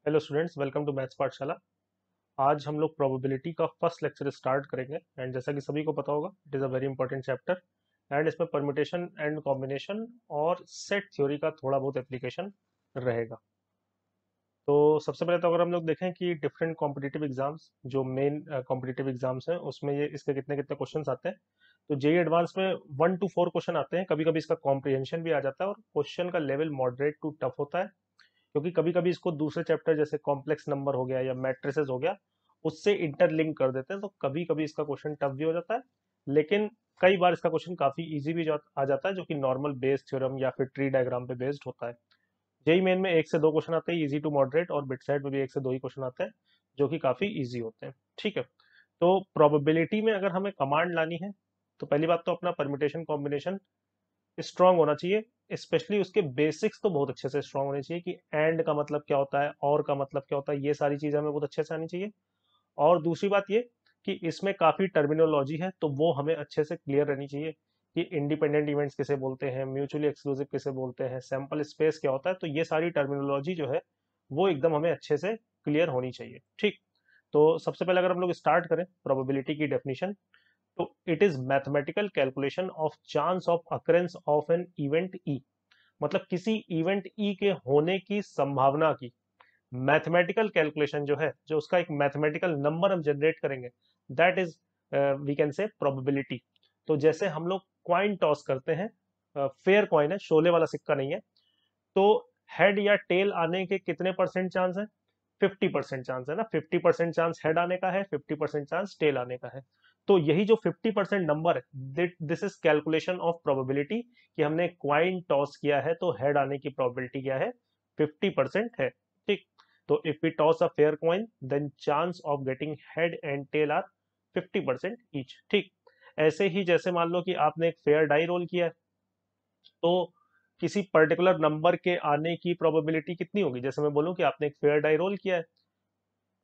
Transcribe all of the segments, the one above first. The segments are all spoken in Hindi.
Hello students, welcome to maths पाठशाला। आज हम लोग प्रोबेबिलिटी का फर्स्ट लेक्चर स्टार्ट करेंगे एंड जैसा कि सभी को पता होगा, it is a very important chapter and इसमें परम्यूटेशन एंड कॉम्बिनेशन और सेट थ्योरी का थोड़ा बहुत एप्लीकेशन रहेगा। तो सबसे पहले तो अगर हम लोग देखें कि डिफरेंट कॉम्पिटिटिव एग्जाम्स जो मेन कॉम्पिटिटिव एग्जाम्स हैं उसमें ये इसके कितने कितने क्वेश्चंस आते हैं। तो जेई एडवांस में 1 to 4 क्वेश्चन आते हैं। कभी कभी इसका कॉम्प्रिहेंशन भी आ जाता है और क्वेश्चन का लेवल मॉडरेट टू टफ होता है, क्योंकि कभी कभी इसको दूसरे चैप्टर जैसे कॉम्प्लेक्स नंबर हो गया या मैट्रिसेस हो गया उससे इंटरलिंक कर देते हैं, तो कभी कभी इसका क्वेश्चन टफ भी हो जाता है। लेकिन कई बार इसका क्वेश्चन काफी इजी भी आ जाता है, जो कि नॉर्मल बेस थ्योरम या फिर ट्री डायग्राम पे बेस्ड होता है। जेई मेन में 1 से 2 क्वेश्चन आते हैं, इजी टू मॉडरेट, और बिट साइड में भी 1 से 2 ही क्वेश्चन आते हैं जो कि काफी इजी होते हैं। ठीक है, तो प्रोबेबिलिटी में अगर हमें कमांड लानी है तो पहली बात तो अपना परम्यूटेशन कॉम्बिनेशन स्ट्रांग होना चाहिए। स्पेशली उसके बेसिक्स तो बहुत अच्छे से स्ट्रांग होने चाहिए कि एंड का मतलब क्या होता है, और का मतलब क्या होता है, ये सारी चीजें हमें बहुत अच्छे से आनी चाहिए। और दूसरी बात ये कि इसमें काफी टर्मिनोलॉजी है, तो वो हमें अच्छे से क्लियर रहनी चाहिए कि इंडिपेंडेंट इवेंट्स किसे बोलते हैं, म्यूचुअली एक्सक्लूसिव किसे बोलते हैं, सैंपल स्पेस क्या होता है। तो ये सारी टर्मिनोलॉजी जो है वो एकदम हमें अच्छे से क्लियर होनी चाहिए। ठीक, तो सबसे पहले अगर हम लोग स्टार्ट करें प्रोबेबिलिटी की डेफिनेशन, तो it is mathematical calculation of chance of occurrence of N event ई। मतलब किसी इवेंट ई के होने की संभावना की मैथमेटिकल कैलकुलेशन जो है, जो उसका एक मैथमेटिकल नंबर हम जनरेट करेंगे, that is we can say probability. तो जैसे हम लोग क्वाइन टॉस करते हैं, फेयर क्वाइन है, शोले वाला सिक्का नहीं है, तो हेड या टेल आने के कितने परसेंट चांस है? 50% चांस है ना। 50% चांस हेड आने का है, 50% चांस टेल आने का है। तो यही जो 50% नंबर है, this is calculation of probability, कि हमने क्वाइन टॉस किया है तो हेड आने की प्रोबेबिलिटी क्या है? 50% है। ठीक, तो if we toss a fair coin then chance of getting head and tail are 50% each. ठीक, ऐसे ही जैसे मान लो कि आपने एक फेयर डाई रोल किया है, तो किसी पर्टिकुलर नंबर के आने की प्रोबेबिलिटी कितनी होगी? जैसे मैं बोलूं कि आपने एक फेयर डाई रोल किया है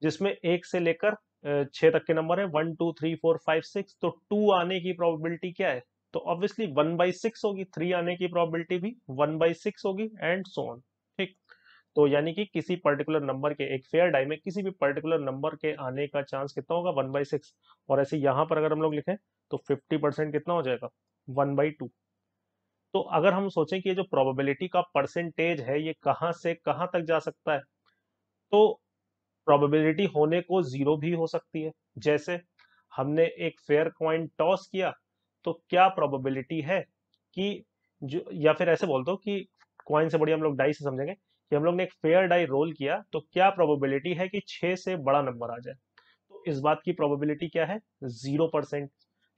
जिसमें 1 से लेकर 6 तक के नंबर है, 1 2 3 4 5 6, तो 2 आने की प्रोबेबिलिटी क्या है? तो ऑब्वियसली 1/6 होगी। 3 आने की प्रोबेबिलिटी भी 1/6 होगी एंड सो ऑन। ठीक, तो यानी कि किसी पर्टिकुलर नंबर के, एक फेयर डाई में किसी भी पर्टिकुलर नंबर के आने का चांस कितना होगा? 1/6। और ऐसे यहां पर अगर हम लोग लिखें तो 50% कितना हो जाएगा? 1/2। तो अगर हम सोचें कि ये जो प्रोबेबिलिटी का परसेंटेज है ये कहां से कहां तक जा सकता है, तो प्रोबेबिलिटी होने को जीरो भी हो सकती है। जैसे हमने एक फेयर कॉइन टॉस किया, तो क्या प्रोबेबिलिटी है कि जो, या फिर ऐसे बोल दो कि कॉइन से बढ़िया हम लोग डाई से समझेंगे, कि हम लोग ने एक फेयर डाई रोल किया तो क्या प्रोबेबिलिटी है कि 6 से बड़ा नंबर आ जाए? तो इस बात की प्रोबेबिलिटी क्या है? 0%।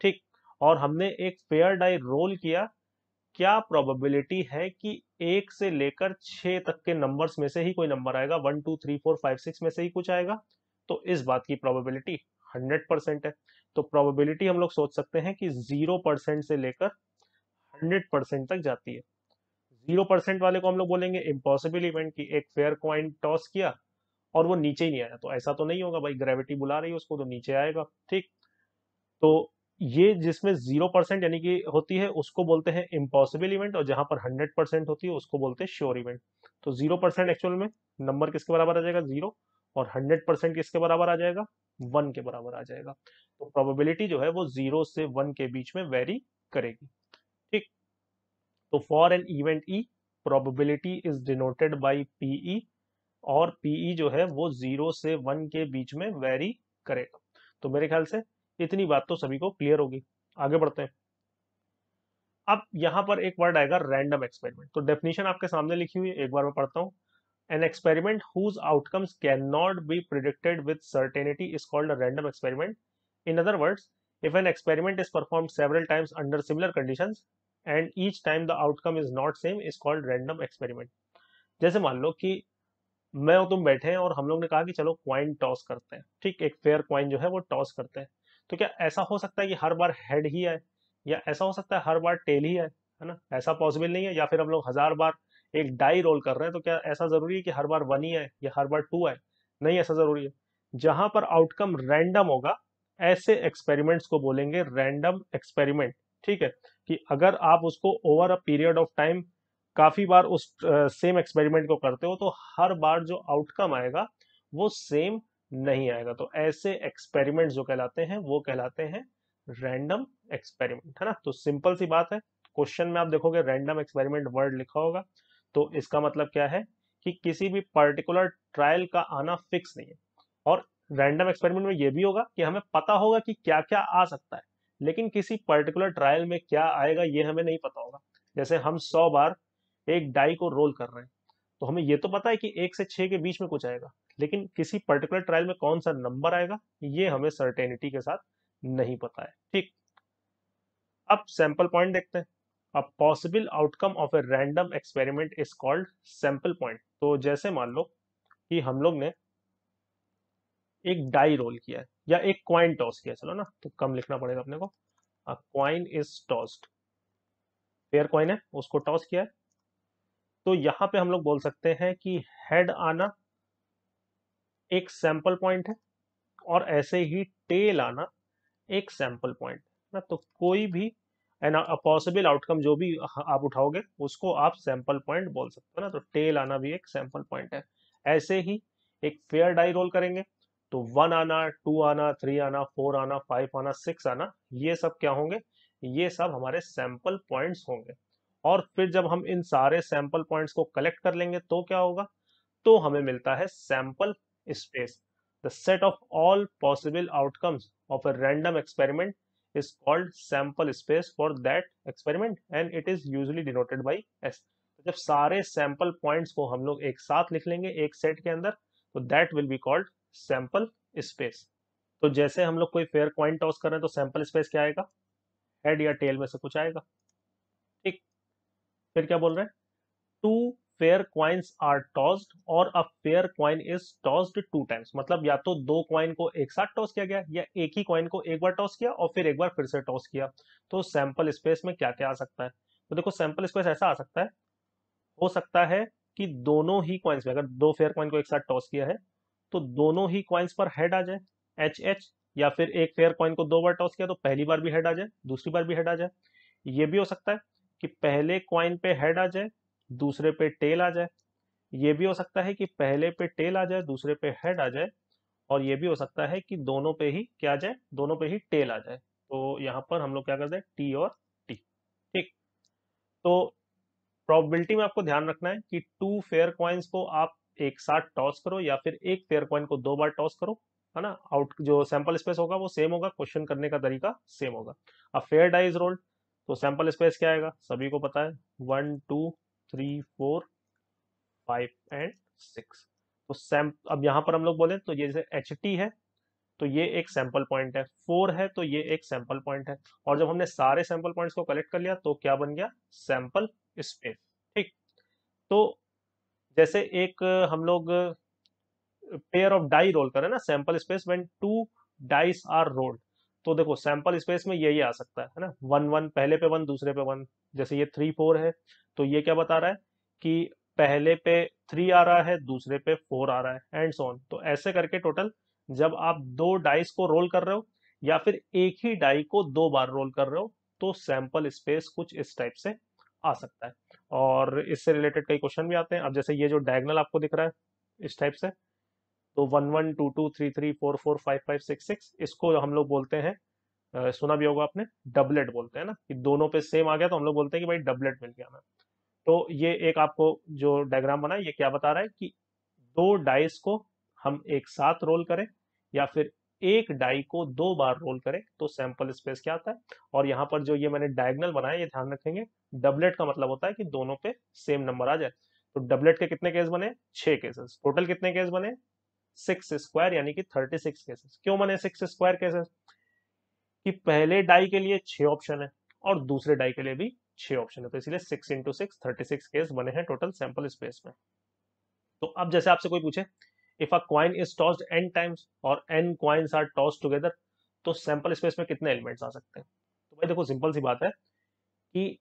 ठीक, और हमने एक फेयर डाई रोल किया, क्या प्रोबेबिलिटी है कि 1 से लेकर 6 तक के नंबर्स में से ही कोई नंबर आएगा? 1 2 3 4 5 6 में से ही कुछ आएगा? तो इस बात की प्रोबेबिलिटी 100% है। तो प्रोबेबिलिटी हम लोग सोच सकते हैं कि 0% से लेकर 100% तक जाती है। 0% वाले को हम लोग बोलेंगे इम्पॉसिबल इवेंट, की एक फेयर कॉइन टॉस किया और वो नीचे ही नहीं आया, तो ऐसा तो नहीं होगा भाई, ग्रेविटी बुला रही है उसको तो नीचे आएगा। ठीक, तो ये जिसमें 0% यानी कि होती है उसको बोलते हैं इम्पॉसिबल इवेंट, और जहां पर 100% होती है उसको बोलते हैं श्योर इवेंट। तो 0% एक्चुअल में नंबर किसके बराबर आ जाएगा? 0। और 100% किसके बराबर आ जाएगा? 1 के बराबर आ जाएगा। तो प्रोबेबिलिटी जो है वो 0 से 1 के बीच में वेरी करेगी। ठीक, तो for an event E probability is denoted by P E, और पीई जो है वो 0 से 1 के बीच में वेरी करेगा। तो मेरे ख्याल से इतनी बात तो सभी को क्लियर होगी। आगे बढ़ते हैं। अब यहां पर एक वर्ड आएगा रैंडम एक्सपेरिमेंट। तो डेफिनेशन आपके सामने लिखी हुई है, एक बार मैं पढ़ता हूँ। An experiment whose outcomes can not be predicted with certainty is called a random experiment. In other words, if an experiment is performed several times under similar conditions and each time the outcome is not same is called random experiment। जैसे मान लो कि मैं और तुम बैठे हैं और हम लोग ने कहा कि चलो क्वाइन टॉस करते हैं। ठीक, एक फेयर क्वाइन जो है वो टॉस करते हैं। तो क्या ऐसा हो सकता है कि हर बार हेड ही आए, या ऐसा हो सकता है हर बार टेल ही आए? है ना, ऐसा पॉसिबल नहीं है। या फिर हम लोग 1000 बार एक डाई रोल कर रहे हैं, तो क्या ऐसा जरूरी है कि हर बार 1 ही आए या हर बार 2 आए? नहीं, ऐसा जरूरी है। जहां पर आउटकम रैंडम होगा, ऐसे एक्सपेरिमेंट्स को बोलेंगे रैंडम एक्सपेरिमेंट। ठीक है, कि अगर आप उसको over a period of time काफी बार उस सेम एक्सपेरिमेंट को करते हो तो हर बार जो आउटकम आएगा वो सेम नहीं आएगा। तो ऐसे एक्सपेरिमेंट जो कहलाते हैं वो कहलाते हैं रैंडम एक्सपेरिमेंट, है ना। तो सिंपल सी बात है, क्वेश्चन में आप देखोगे रैंडम एक्सपेरिमेंट वर्ड लिखा होगा, तो इसका मतलब क्या है कि किसी भी पर्टिकुलर ट्रायल का आना फिक्स नहीं है। और रैंडम एक्सपेरिमेंट में ये भी होगा कि हमें पता होगा कि क्या क्या आ सकता है, लेकिन किसी पर्टिकुलर ट्रायल में क्या आएगा ये हमें नहीं पता होगा। जैसे हम 100 बार एक डाई को रोल कर रहे हैं, तो हमें ये तो पता है कि 1 से 6 के बीच में कुछ आएगा, लेकिन किसी पर्टिकुलर ट्रायल में कौन सा नंबर आएगा ये हमें सर्टेनिटी के साथ नहीं पता है। ठीक, अब सैंपल पॉइंट देखते हैं। A possible outcome of a random experiment is called sample point. तो जैसे मान लो कि हम लोग ने एक डाई रोल किया है या एक क्वाइन टॉस किया, चलो ना तो कम लिखना पड़ेगा अपने को। A coin is tossed, fair coin है उसको टॉस किया है, तो यहां पे हम लोग बोल सकते हैं कि हेड आना एक सैंपल पॉइंट है, और ऐसे ही टेल आना एक सैंपल पॉइंट ना। तो कोई भी पॉसिबल आउटकम जो भी आप उठाओगे उसको आप सैंपल पॉइंट बोल सकते हो ना। तो टेल आना भी एक सैंपल पॉइंट है। ऐसे ही एक फेयर डाई रोल करेंगे तो 1 आना, 2 आना, 3 आना, 4 आना, 5 आना, 6 आना, ये सब क्या होंगे, ये सब हमारे सैंपल पॉइंट्स होंगे। और फिर जब हम इन सारे सैंपल पॉइंट्स को कलेक्ट कर लेंगे तो क्या होगा, तो हमें मिलता है sample space. The set of all possible outcomes of a random experiment is called sample space for that experiment and it is usually denoted by S। तो जब सारे सैंपल पॉइंट्स को हम लोग एक साथ लिख लेंगे एक सेट के अंदर, तो that will be called sample space. तो जैसे हम लोग कोई फेयर कॉइन टॉस कर रहे हैं तो सैंपल स्पेस क्या आएगा, हेड या टेल में से कुछ आएगा। ठीक, फिर क्या बोल रहे हैं, two fair coins are tossed or a fair coin is tossed 2 times. मतलब या तो दो क्वाइन को एक साथ टॉस किया गया या एक ही क्वाइन को एक बार टॉस किया और फिर एक बार फिर से टॉस किया। तो सैंपल स्पेस में क्या क्या आ सकता है, तो देखो सैंपल स्पेस ऐसा आ सकता है, हो सकता है कि दोनों ही क्वाइंस में अगर दो फेयर क्वाइन को एक साथ टॉस किया है तो दोनों ही क्वाइंस पर हेड आ जाए, एच एच, या फिर एक फेयर कॉइन को 2 बार टॉस किया तो पहली बार भी हेड आ जाए दूसरी बार भी हेड आ जाए। ये भी हो सकता है कि पहले कॉइन पे हेड आ जाए दूसरे पे टेल आ जाए। ये भी हो सकता है कि पहले पे टेल आ जाए दूसरे पे हेड आ जाए। और ये भी हो सकता है कि दोनों पे ही क्या आ जाए, दोनों पे ही टेल आ जाए। तो यहाँ पर हम लोग क्या करते हैं, टी और टी। ठीक, तो प्रोबेबिलिटी में आपको ध्यान रखना है कि 2 फेयर कॉइन्स को आप एक साथ टॉस करो या फिर एक फेयर कॉइन को 2 बार टॉस करो, है ना। आउट जो सैंपल स्पेस होगा वो सेम होगा, क्वेश्चन करने का तरीका सेम होगा। अब फेयर डाई इज रोल्ड, तो सैंपल स्पेस क्या आएगा, सभी को पता है, 1 2 3 4 5 एंड 6। तो सैम अब यहाँ पर हम लोग बोले तो ये जैसे एच टी है तो ये एक सैंपल पॉइंट है, 4 है तो ये एक सैंपल पॉइंट है। और जब हमने सारे सैंपल पॉइंट्स को कलेक्ट कर लिया तो क्या बन गया, सैंपल स्पेस। ठीक, तो जैसे एक हम लोग पेयर ऑफ डाई रोल करें ना, sample space when 2 dice are rolled. तो देखो सैंपल स्पेस में यही आ सकता है ना, 1 1 पहले पे 1 दूसरे पे 1। जैसे ये 3 4 है तो ये क्या बता रहा है कि पहले पे 3 आ रहा है दूसरे पे 4 आ रहा है एंड सो ऑन। तो ऐसे करके टोटल जब आप 2 डाइस को रोल कर रहे हो या फिर एक ही डाई को 2 बार रोल कर रहे हो तो सैंपल स्पेस कुछ इस टाइप से आ सकता है। और इससे रिलेटेड कई क्वेश्चन भी आते हैं। अब जैसे ये जो डायगोनल आपको दिख रहा है इस टाइप से, तो 1 1 2 2 3 3 4 4 5 5 6 6 इसको हम लोग बोलते हैं, सुना भी होगा आपने, डबलेट बोलते हैं ना, कि दोनों पे सेम आ गया तो हम लोग बोलते हैं कि भाई डबलेट मिल गया हमें। तो ये एक आपको जो डायग्राम बना है ये क्या बता रहा है कि 2 डाइस को हम एक साथ रोल करें या फिर एक डाई को 2 बार रोल करें तो सैंपल स्पेस क्या आता है। और यहाँ पर जो ये मैंने डायगोनल बनाया ये ध्यान रखेंगे, डबलेट का मतलब होता है कि दोनों पे सेम नंबर आ जाए। तो डबलेट के कितने केस बने, 6 केसेस, टोटल कितने केस बने, 6 स्क्वायर, यानी कि 36 केसेस। क्यों बने 6 स्क्वायर केसेस, कि पहले डाई के लिए 6 ऑप्शन है और दूसरे डाई के लिए भी 6 ऑप्शन है, तो इसलिए 6 × 6 36 केस बने हैं टोटल सैंपल स्पेस में। तो अब जैसे आपसे कोई पूछे, if a coin is tossed n times और n coins are tossed together, तो सैंपल स्पेस में कितने एलिमेंट्स आ सकते हैं। तो भाई देखो सिंपल सी बात है कि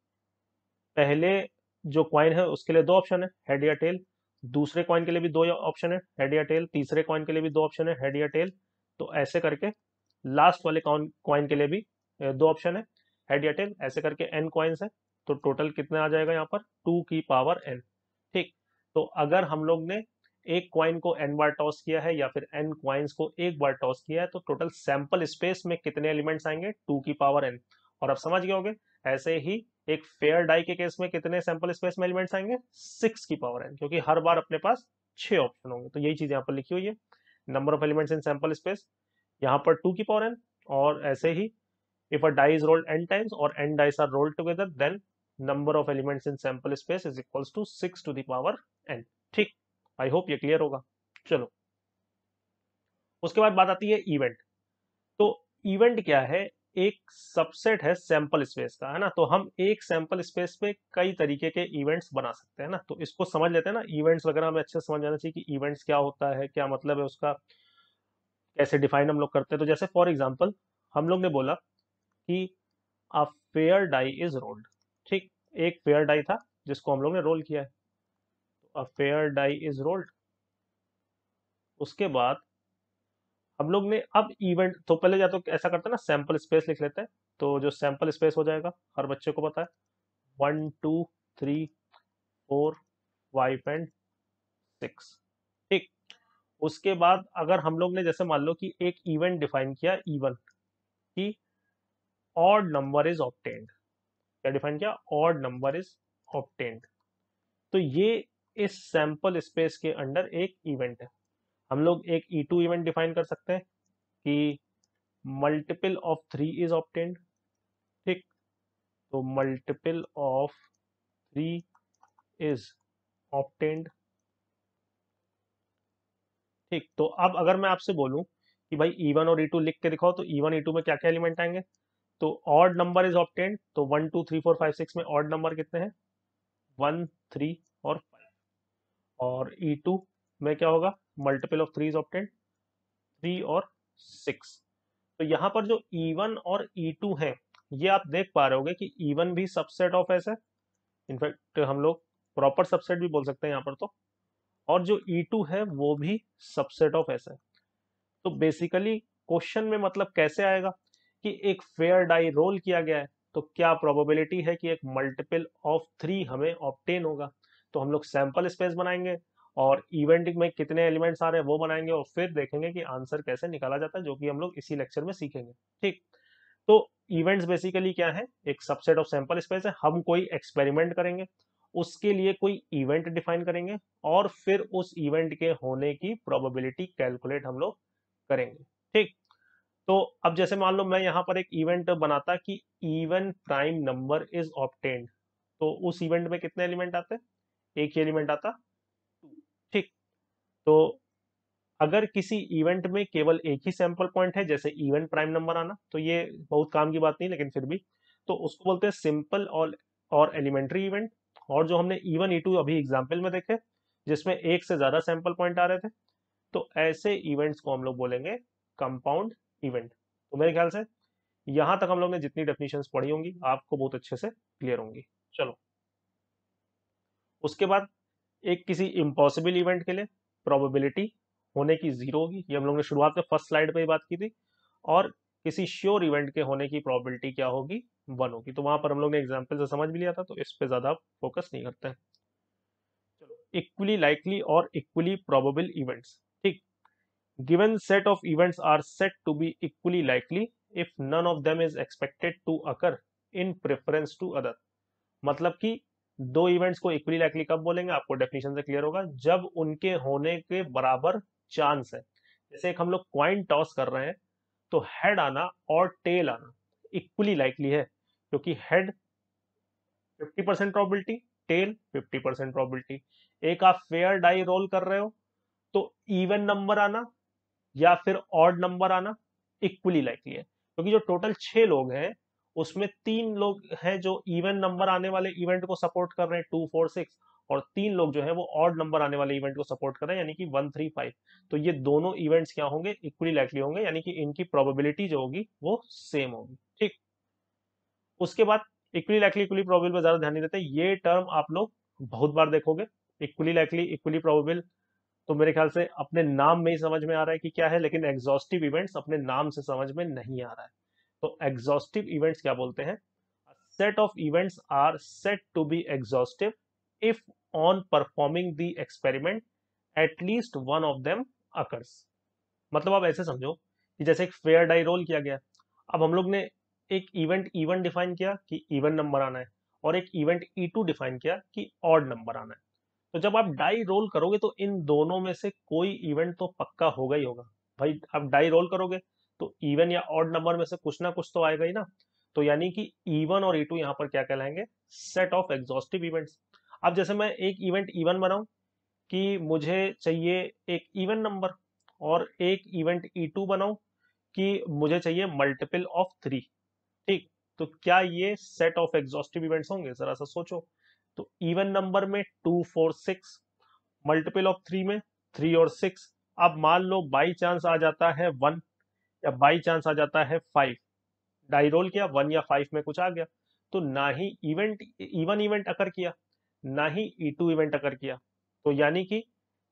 पहले जो क्वाइन है उसके लिए 2 ऑप्शन है, हेड या टेल। दूसरे क्वाइन के लिए भी 2 ऑप्शन है, हेड या टेल। तीसरे क्वाइन के लिए भी 2 ऑप्शन है, हेड या टेल। तो ऐसे करके लास्ट वाले क्वाइन के लिए भी 2 ऑप्शन है, हेड या टेल। ऐसे करके n क्वाइंस है तो टोटल कितना आ जाएगा यहाँ पर 2 की पावर n। ठीक, तो अगर हम लोग ने एक क्वाइन को n बार टॉस किया है या फिर n क्वाइंस को एक बार टॉस किया है तो टोटल सैंपल स्पेस में कितने एलिमेंट्स आएंगे 2 की पावर n। और अब समझ गए होगे ऐसे ही एक फेयर डाई के केस में कितने सैंपल स्पेस में एलिमेंट्स आएंगे 6 की पावर n, क्योंकि हर बार अपने पास 6 ऑप्शन होंगे। तो यही चीज यहाँ पर लिखी हुई है, number of elements in sample space यहाँ पर 2 की पावर n। और ऐसे ही if a die is rolled n times or n dice are rolled together then number of elements in sample space is equals to 6 to the power n। ठीक, आई होप ये क्लियर होगा। चलो, उसके बाद बात आती है इवेंट। तो इवेंट क्या है, एक सबसेट है सैंपल स्पेस का, है ना। तो हम एक सैंपल स्पेस पे कई तरीके के इवेंट्स बना सकते हैं ना। तो इसको समझ लेते हैं ना, इवेंट्स वगैरह हमें अच्छे से समझ जाना चाहिए कि इवेंट्स क्या होता है, क्या मतलब है उसका, कैसे डिफाइन हम लोग करते हैं। तो जैसे फॉर एग्जांपल हम लोग ने बोला कि a fair die is rolled. ठीक, एक फेयर डाई था जिसको हम लोग ने रोल किया है, a fair die is rolled. उसके बाद हम लोग ने अब इवेंट, तो पहले या तो ऐसा करते हैं ना, सैंपल स्पेस लिख लेते हैं। तो जो सैंपल स्पेस हो जाएगा हर बच्चे को पता है 1 2 3 4 5 एंड 6। ठीक, उसके बाद अगर हम लोग ने जैसे मान लो कि एक इवेंट डिफाइन किया इवन कि ऑड नंबर इज ऑब्टेन्ड। क्या डिफाइन किया, ऑड नंबर इज ऑब्टेन्ड। तो ये इस सैंपल स्पेस के अंडर एक इवेंट है। हम लोग एक E2 इवेंट डिफाइन कर सकते हैं कि मल्टीपल ऑफ 3 इज ऑब्टेन्ड। ठीक, तो मल्टीपल ऑफ 3 इज ऑब्टेन्ड। ठीक, तो अब अगर मैं आपसे बोलूं कि भाई E1 और E2 लिख के दिखाओ, तो E1 E2 में क्या क्या एलिमेंट आएंगे। तो ऑड नंबर इज ऑब्टेन्ड, तो 1 2 3 4 5 6 में ऑड नंबर कितने हैं 1 3 और 5। और E2 में क्या होगा, मल्टीपल ऑफ 3 इज ऑब्टेन्ड 3 और 6। तो यहाँ पर जो E1 और E2 है, ये आप देख पा रहे होगे कि E1 भी सबसेट ऑफ एस है, इनफैक्ट हम लोग प्रॉपर सबसेट भी बोल सकते हैं यहाँ पर। तो और जो E2 है वो भी सबसेट ऑफ एस है। तो बेसिकली क्वेश्चन में मतलब कैसे आएगा कि एक फेयर डाई रोल किया गया है, तो क्या प्रोबेबिलिटी है कि एक मल्टीपल ऑफ 3 हमें ऑब्टेन होगा। तो हम लोग सैंपल स्पेस बनाएंगे और इवेंट में कितने एलिमेंट्स आ रहे हैं वो बनाएंगे और फिर देखेंगे कि आंसर कैसे निकाला जाता है, जो कि हम लोग इसी लेक्चर में सीखेंगे। ठीक, तो इवेंट्स बेसिकली क्या है, एक सबसेट ऑफ सैंपल स्पेस है। हम कोई एक्सपेरिमेंट करेंगे, उसके लिए कोई इवेंट डिफाइन करेंगे और फिर उस इवेंट के होने की प्रोबेबिलिटी कैलकुलेट हम लोग करेंगे। ठीक, तो अब जैसे मान लो मैं यहाँ पर एक इवेंट बनाता कि even prime number is obtained, तो उस इवेंट में कितने एलिमेंट आते हैं, एक ही एलिमेंट आता 2। ठीक, तो अगर किसी इवेंट में केवल एक ही सैंपल पॉइंट है, जैसे इवन प्राइम नंबर आना, तो ये बहुत काम की बात नहीं, लेकिन फिर भी, तो उसको बोलते हैं सिंपल और एलिमेंट्री इवेंट। और जो हमने इवन E2 अभी एग्जाम्पल में देखे जिसमें एक से ज्यादा सैंपल पॉइंट आ रहे थे, तो ऐसे इवेंट्स को हम लोग बोलेंगे कंपाउंड इवेंट। तो मेरे ख्याल से यहां तक हम लोग ने जितनी डेफिनेशंस पढ़ी होंगी आपको बहुत अच्छे से क्लियर होंगी। चलो, उसके बाद एक किसी इम्पॉसिबल इवेंट के लिए प्रोबेबिलिटी होने की 0 होगी, ये हम लोग ने शुरुआत में फर्स्ट स्लाइड पे ही बात की थी। और किसी श्योर इवेंट के होने की प्रोबेबिलिटी क्या होगी 1 होगी। तो वहां पर हम लोग ने एग्जाम्पल से समझ भी लिया था, तो इस पे ज्यादा फोकस नहीं करते हैं। चलो, इक्वली लाइकली और इक्वली प्रोबेबल इवेंट्स। ठीक, given set of events are said to be equally likely if none of them is expected to occur in preference to other। मतलब कि दो इवेंट्स को इक्वली लाइकली कब बोलेंगे, आपको डेफिनेशन से क्लियर होगा, जब उनके होने के बराबर चांस है। जैसे एक हम लोग क्वाइन टॉस कर रहे हैं, तो हेड आना और टेल आना इक्वली लाइकली है, क्योंकि हेड 50% प्रोबेबिलिटी, टेल 50% प्रोबेबिलिटी। एक आप फेयर डाई रोल कर रहे हो, तो इवन नंबर आना या फिर ऑड नंबर आना इक्वली लाइकली है, क्योंकि जो टोटल 6 लोग हैं उसमें 3 लोग हैं जो इवन नंबर आने वाले इवेंट को सपोर्ट कर रहे हैं 2 4 6, और 3 लोग जो है वो ऑड नंबर आने वाले इवेंट को सपोर्ट कर रहे हैं, यानी कि 1 3 5। तो ये दोनों इवेंट्स क्या होंगे, इक्वली लाइकली होंगे, यानी कि इनकी प्रोबेबिलिटी जो होगी वो सेम होगी। ठीक, उसके बाद इक्वली लाइकली इक्वली प्रोबेबल पे ज्यादा ध्यान नहीं देते, ये टर्म आप लोग बहुत बार देखोगे। इक्वली लाइकली इक्वली प्रोबेबल तो मेरे ख्याल से अपने नाम में ही समझ में आ रहा है कि क्या है, लेकिन एग्जॉस्टिव इवेंट्स अपने नाम से समझ में नहीं आ रहा है। तो एग्जॉस्टिव इवेंट्स क्या बोलते हैं, set of events are said to be exhaustive if on performing the experiment at least one of them occurs। मतलब आप ऐसे समझो कि जैसे एक फेयर डाई रोल किया गया, अब हम लोग ने एक इवेंट इवन डिफाइन किया कि इवन नंबर आना है, और एक इवेंट E2 डिफाइन किया कि ऑड नंबर आना है। तो जब आप डाई रोल करोगे तो इन दोनों में से कोई इवेंट तो पक्का होगा ही होगा। भाई आप डाई रोल करोगे तो इवन या ऑड नंबर में से कुछ ना कुछ तो आएगा ही ना। तो यानी कि E1 और E2 यहाँ पर क्या कहलाएंगे, सेट ऑफ एग्जॉस्टिव इवेंट्स। अब जैसे मैं एक इवेंट इवन बनाऊं कि मुझे चाहिए एक इवन नंबर, और एक इवेंट E2 बनाऊं कि मुझे चाहिए मल्टीपल ऑफ 3। ठीक, तो क्या ये सेट ऑफ एग्जॉस्टिव इवेंट्स होंगे, जरा सा सोचो। तो इवन नंबर में 2 4 6, मल्टीपल ऑफ 3 में 3 और 6। अब मान लो बाई चांस आ जाता है 1, या बाई चांस आ जाता है 5, डाई रोल किया 1 या 5 में कुछ आ गया, तो ना ही इवेंट इवन इवेंट अकर किया, ना ही E2 इवेंट अकर किया। तो यानी कि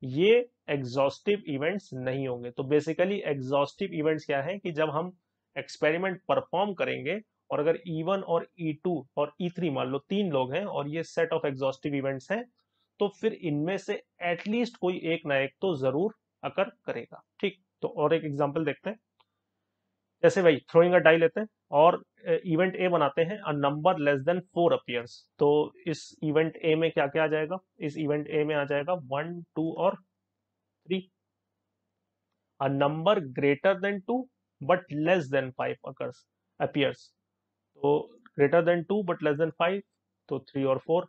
ये एग्जॉस्टिव इवेंट्स नहीं होंगे। तो बेसिकली एग्जॉस्टिव इवेंट्स क्या है कि जब हम एक्सपेरिमेंट परफॉर्म करेंगे और अगर E1 और E2 और E3 मान लो 3 लोग हैं और ये सेट ऑफ एग्जॉस्टिव इवेंट्स हैं, तो फिर इनमें से एटलीस्ट कोई एक ना एक तो जरूर अकर करेगा। ठीक, तो और एक एग्जांपल देखते हैं। जैसे भाई थ्रोइंग अ डाई लेते हैं और इवेंट ए बनाते हैं, a number less than 4 appears. तो इस इवेंट ए में क्या क्या आ जाएगा, इस इवेंट ए में आ जाएगा 1 2 और 3। A number greater than 2 but less than 5 occurs appears. तो greater than 2 but less than 5, तो 3 और 4।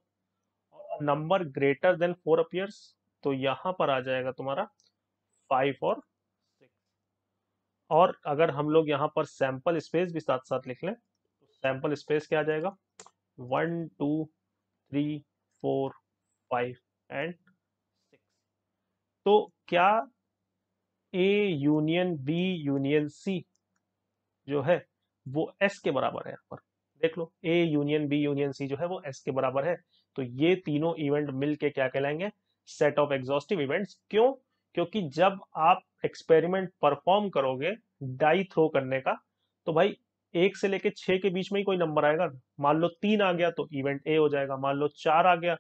और नंबर ग्रेटर देन 4 अपीयर्स, तो यहां पर आ जाएगा तुम्हारा 5 और 6। और अगर हम लोग यहाँ पर सैंपल स्पेस भी साथ साथ लिख लें तो सैंपल स्पेस क्या आ जाएगा, 1 2 3 4 5 एंड 6। तो क्या A union B union C जो है वो एस के बराबर है। यहाँ पर देख लो, A union B union C जो है वो एस के बराबर है। तो ये तीनों इवेंट मिलके क्या कहलाएंगे, सेट ऑफ एग्जॉस्टिव इवेंट्स। क्यों? क्योंकि जब आप एक्सपेरिमेंट परफॉर्म करोगे डाई थ्रो करने का, तो भाई 1 से लेके 6 के बीच में ही कोई नंबर आएगा। मान लो 3 आ गया तो इवेंट ए हो जाएगा, मान लो 4 आ गया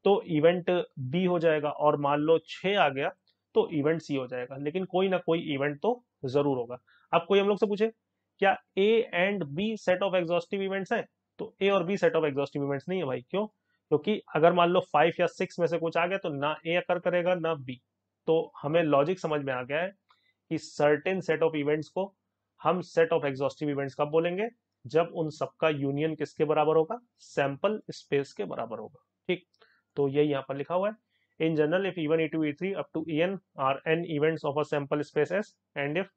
तो इवेंट बी हो जाएगा, और मान लो 6 आ गया तो इवेंट सी हो जाएगा। लेकिन कोई ना कोई इवेंट तो जरूर होगा। अब कोई हम लोग से पूछे क्या A and B set of exhaustive events हैं, तो ए और B set of exhaustive events नहीं है भाई। क्यों? क्योंकि अगर मान लो 5 या 6 में से कुछ आ गया तो ना ए अकर करेगा ना बी। तो हमें लॉजिक समझ में आ गया है कि सर्टेन सेट ऑफ इवेंट्स को हम सेट ऑफ एग्जॉस्टिव इवेंट्स कब बोलेंगे, जब उन सबका यूनियन किसके बराबर होगा, सैंपल स्पेस के बराबर होगा। ठीक, तो यही यहाँ पर लिखा हुआ है। In general if E1 E2 E3 up to En are n events of a sample space S, and if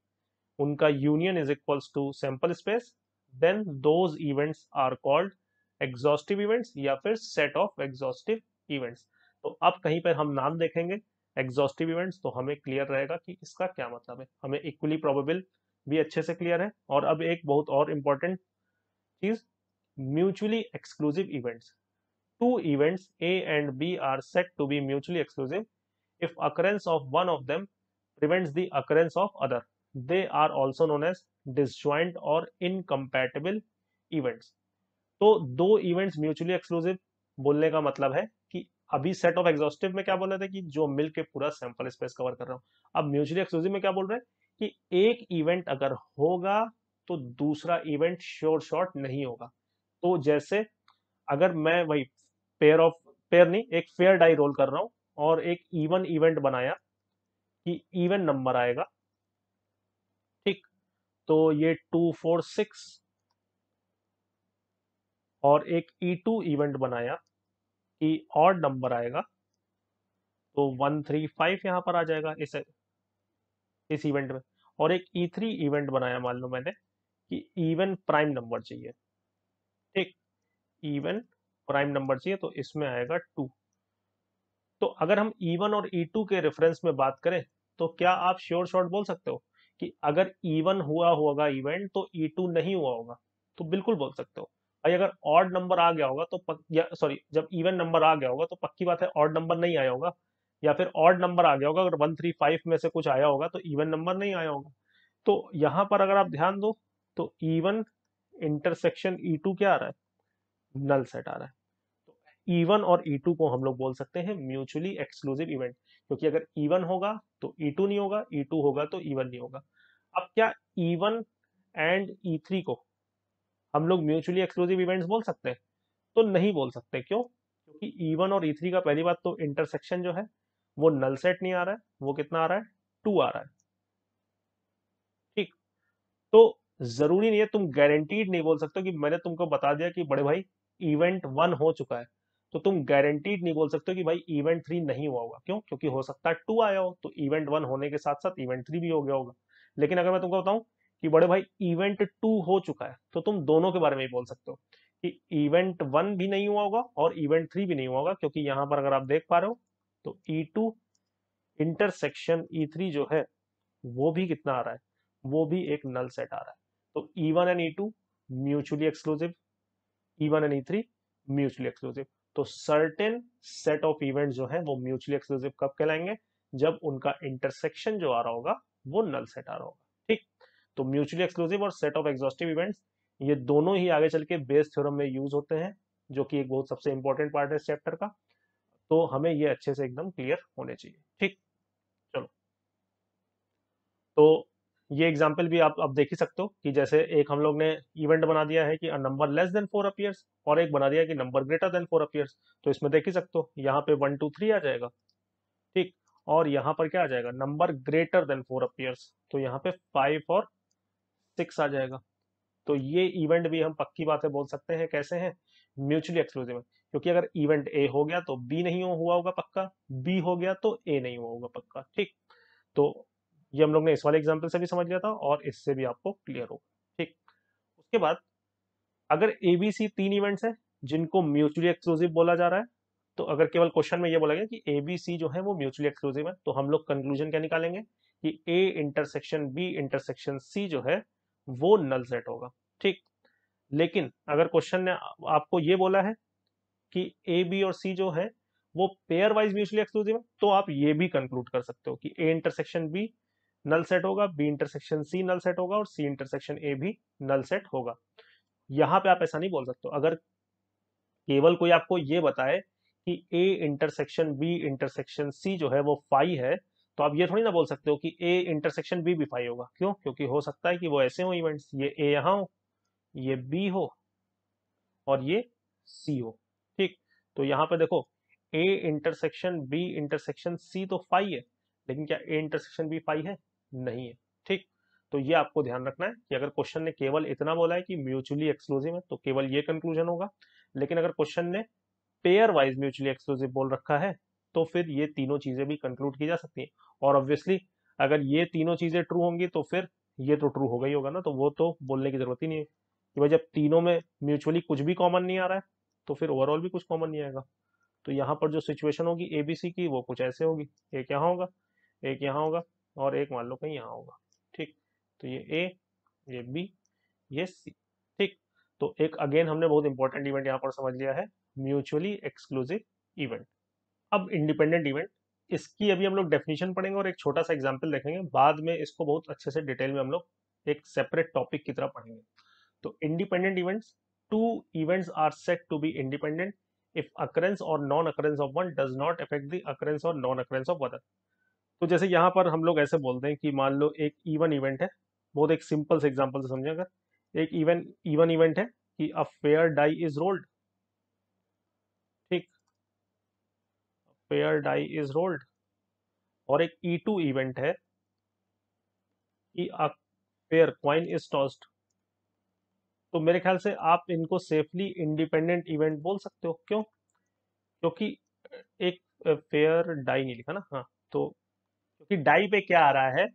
उनका union is equals to sample space, then those events are called exhaustive events या फिर सेट ऑफ एग्जॉस्टिव इवेंट्स। तो अब कहीं पर हम नाम देखेंगे एग्जॉस्टिव इवेंट्स तो हमें क्लियर रहेगा कि इसका क्या मतलब है। हमें इक्वली प्रोबेबल भी अच्छे से क्लियर है। और अब एक बहुत और इंपॉर्टेंट चीज, mutually exclusive events. Two events A and B are said to be mutually exclusive if occurrence of one of them prevents the occurrence of other. They are also known as disjoint or incompatible events. तो दो इवेंट्स म्यूचुअली एक्सक्लूसिव बोलने का मतलब है कि अभी सेट ऑफ एग्जॉस्टिव में क्या बोल रहे थे कि जो मिलके पूरा सैंपल स्पेस कवर कर रहा हूं, अब म्यूचुअली एक्सक्लूसिव में क्या बोल रहे हैं कि एक इवेंट अगर होगा तो दूसरा इवेंट श्योर शॉर्ट नहीं होगा। तो जैसे अगर मैं वही पेयर ऑफ पेयर नहीं, एक फेयर डाई रोल कर रहा हूं और एक इवन इवेंट बनाया कि इवन नंबर आएगा। ठीक, तो ये 2 4 6, और एक E2 इवेंट बनाया कि ऑड नंबर आएगा, तो 1 3 5 यहां पर आ जाएगा इस इवेंट में। और एक E3 इवेंट बनाया मान लो मैंने कि इवन प्राइम नंबर चाहिए। ठीक, इवन प्राइम नंबर चाहिए तो इसमें आएगा 2। तो अगर हम E1 और E2 के रेफरेंस में बात करें तो क्या आप श्योर शॉर्ट बोल सकते हो कि अगर E1 हुआ होगा इवेंट तो E2 नहीं हुआ होगा? तो बिल्कुल बोल सकते हो भाई। अगर ऑड नंबर आ गया होगा तो या सॉरी, जब इवन नंबर आ गया होगा तो पक्की बात है ऑड नंबर नहीं आया होगा। या फिर ऑड नंबर आ गया होगा, अगर 1 3 5 में से कुछ आया होगा तो इवन नंबर नहीं आया होगा। तो यहां पर अगर आप ध्यान दो तो E1 इंटरसेक्शन E2 क्या आ रहा है, नल सेट आ रहा है। तो E1 और E2 को हम लोग बोल सकते हैं म्यूचुअली एक्सक्लूसिव इवेंट, क्योंकि अगर E1 होगा तो E2 नहीं होगा, E2 होगा तो E1 नहीं होगा। अब क्या E1 एंड E3 को हम लोग म्यूचुअली एक्सक्लूसिव इवेंट्स बोल सकते हैं? तो नहीं बोल सकते। क्यों? क्योंकि E1 और E3 का पहली बात तो इंटरसेक्शन जो है वो नल सेट नहीं आ रहा है, वो कितना आ रहा है, 2 आ रहा है। ठीक। तो जरूरी नहीं है, तुम गारंटीड नहीं बोल सकते कि मैंने तुमको बता दिया कि बड़े भाई इवेंट 1 हो चुका है, तो तुम गारंटीड नहीं बोल सकते कि भाई इवेंट 3 नहीं हुआ होगा। क्यों? क्योंकि हो सकता है 2 आया हो, तो इवेंट 1 होने के साथ साथ इवेंट 3 भी हो गया होगा। लेकिन अगर मैं तुमको बताऊं कि बड़े भाई इवेंट 2 हो चुका है, तो तुम दोनों के बारे में ही बोल सकते हो कि इवेंट 1 भी नहीं हुआ होगा और इवेंट 3 भी नहीं हुआ होगा। क्योंकि यहां पर अगर आप देख पा रहे हो तो E2 इंटरसेक्शन E3 जो है वो भी कितना आ रहा है, वो भी एक नल सेट आ रहा है। तो E1 and E2 mutually exclusive, E1 and E3 mutually exclusive. तो सर्टेन सेट ऑफ इवेंट जो है वो म्यूचुअली एक्सक्लूसिव कब कहलाएंगे, जब उनका इंटरसेक्शन जो आ रहा होगा वो नल सेट आ रहा होगा। ठीक। तो म्यूचुअली एक्सक्लूसिव और सेट ऑफ एग्जॉस्टिव इवेंट्स, ये दोनों ही आगे चल के बेस थ्योरम में यूज होते हैं, जो कि एक बहुत सबसे इंपॉर्टेंट पार्ट है इस चैप्टर का। तो हमें ये अच्छे से एकदम क्लियर होने चाहिए। ठीक। चलो, तो ये एग्जाम्पल भी आप अब देख ही सकते हो कि जैसे एक हम लोग ने इवेंट बना दिया है कि a number less than 4 appears, और एक बना दिया है कि नंबर ग्रेटर देन 4 अपीयर्स। तो इसमें देख ही सकते हो यहाँ पे 1 2 3 आ जाएगा। ठीक। और यहाँ पर क्या आ जाएगा, नंबर ग्रेटर देन 4 अपीयर्स, तो यहाँ पे 5 और 6 आ जाएगा। तो ये इवेंट भी हम पक्की बात है बोल सकते हैं कैसे हैं, म्यूचुअली एक्सक्लूसिव है। क्योंकि अगर इवेंट ए हो गया तो बी नहीं हुआ होगा पक्का, बी हो गया तो ए नहीं हुआ होगा पक्का। ठीक। तो ये हम लोग ने इस वाले एग्जाम्पल से भी समझ लिया था और इससे भी आपको क्लियर होगा। ठीक। उसके बाद अगर एबीसी 3 इवेंट्स हैं जिनको म्यूचुअली एक्सक्लूसिव बोला जा रहा है, तो अगर केवल क्वेश्चन में ये बोला गया कि एबीसी जो है वो म्यूचुअली एक्सक्लूसिव है, तो हम लोग कंक्लूजन क्या निकालेंगे कि A intersection B intersection C जो है वो नल सेट होगा। ठीक। लेकिन अगर क्वेश्चन ने आपको ये बोला है कि ए बी और सी जो है वो पेयर वाइज म्यूचुअली एक्सक्लूसिव है, तो आप ये भी कंक्लूड कर सकते हो कि A intersection B null set होगा, B intersection C null set होगा और सी इंटरसेक्शन ए भी नल सेट होगा। यहां पे आप ऐसा नहीं बोल सकते हो। अगर केवल कोई आपको ये बताए कि A intersection B intersection C जो है वो फाई है, तो आप ये थोड़ी ना बोल सकते हो कि ए इंटरसेक्शन बी भी फाई होगा। क्यों? क्योंकि हो सकता है कि वो ऐसे हो इवेंट्स, ये ए यहां हो, ये बी हो और ये सी हो। ठीक। तो यहाँ पे देखो, A intersection B intersection C तो फाई है, लेकिन क्या ए इंटरसेक्शन बी फाई है? नहीं है। ठीक। तो ये आपको ध्यान रखना है कि अगर क्वेश्चन ने केवल इतना बोला है कि म्यूचुअली एक्सक्लूसिव है तो केवल ये कंक्लूजन होगा। लेकिन अगर क्वेश्चन ने पेयर वाइज म्यूचुअली एक्सक्लूसिव बोल रखा है, तो फिर ये तीनों चीजें भी कंक्लूड की जा सकती हैं। और ऑब्वियसली अगर ये तीनों चीजें ट्रू होंगी तो फिर ये तो ट्रू होगा ही होगा ना, तो वो तो बोलने की जरूरत ही नहीं है कि भाई जब तीनों में म्यूचुअली कुछ भी कॉमन नहीं आ रहा है तो फिर ओवरऑल भी कुछ कॉमन नहीं आएगा। तो यहाँ पर जो सिचुएशन होगी एबीसी की वो कुछ ऐसे होगी, एक यहाँ होगा, एक यहाँ होगा और एक मान लो कहीं यहाँ होगा। ठीक। तो ये ए, ये बी, ये सी। ठीक। तो एक अगेन हमने बहुत इंपॉर्टेंट इवेंट यहाँ पर समझ लिया है, म्यूचुअली एक्सक्लूसिव इवेंट। अब इंडिपेंडेंट इवेंट, इसकी अभी हम लोग डेफिनेशन पढ़ेंगे और एक छोटा सा एग्जांपल देखेंगे, बाद में इसको बहुत अच्छे से डिटेल में हम लोग एक सेपरेट टॉपिक की तरह पढ़ेंगे। तो independent events, two events are set to be independent if occurrence or non occurrence of one does not affect the occurrence or non occurrence of other. तो जैसे यहाँ पर हम लोग ऐसे बोलते हैं कि मान लो एक इवन इवेंट है, बहुत एक सिंपल से एग्जांपल से समझे, अगर एक इवन इवेंट है कि a fair die is rolled. ठीक। Fair die is rolled. और एक E2 इवेंट है कि a fair coin is tossed. तो मेरे ख्याल से आप इनको सेफली इंडिपेंडेंट इवेंट बोल सकते हो। क्यों? क्योंकि एक फेयर डाई नहीं लिखा ना, हाँ, तो क्योंकि डाई पे क्या आ रहा है,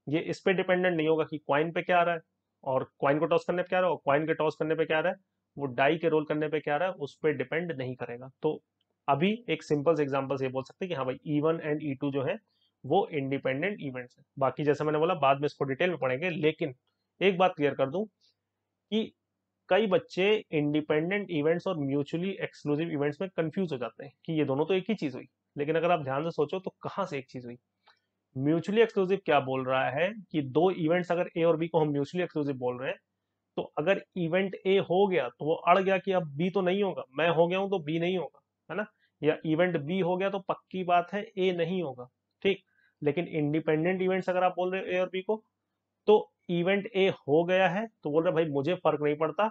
ये इस पे डिपेंडेंट नहीं होगा कि क्वाइन पे क्या आ रहा है, और क्वाइन को टॉस करने पे क्या आ रहा है, और क्वाइन के टॉस करने पे क्या आ रहा है, वो डाई के रोल करने पे क्या आ रहा है, उस पर डिपेंड नहीं करेगा। तो अभी एक सिंपल से एग्जांपल से ये बोल सकते हैं कि हाँ भाई E1 एंड E2 जो है वो इंडिपेंडेंट इवेंट्स है। बाकी जैसे मैंने बोला बाद में इसको डिटेल में पढ़ेंगे, लेकिन एक बात क्लियर कर दूं कि कई बच्चे इंडिपेंडेंट इवेंट्स और म्यूचुअली एक्सक्लूसिव इवेंट्स में कंफ्यूज हो जाते हैं कि ये दोनों तो एक ही चीज हुई। लेकिन अगर आप ध्यान से सोचो तो कहाँ से एक चीज हुई, म्यूचुअली एक्सक्लूसिव क्या बोल रहा है कि दो इवेंट्स अगर ए और बी को हम म्यूचुअली एक्सक्लूसिव बोल रहे हैं, तो अगर इवेंट ए हो गया तो वो अड़ गया कि अब बी तो नहीं होगा, मैं हो गया हूं तो बी नहीं होगा, है ना। या इवेंट बी हो गया तो पक्की बात है ए नहीं होगा, ठीक। लेकिन इंडिपेंडेंट इवेंट्स अगर आप बोल रहे हो ए और बी को, तो इवेंट ए हो गया है तो बोल रहे भाई मुझे फर्क नहीं पड़ता,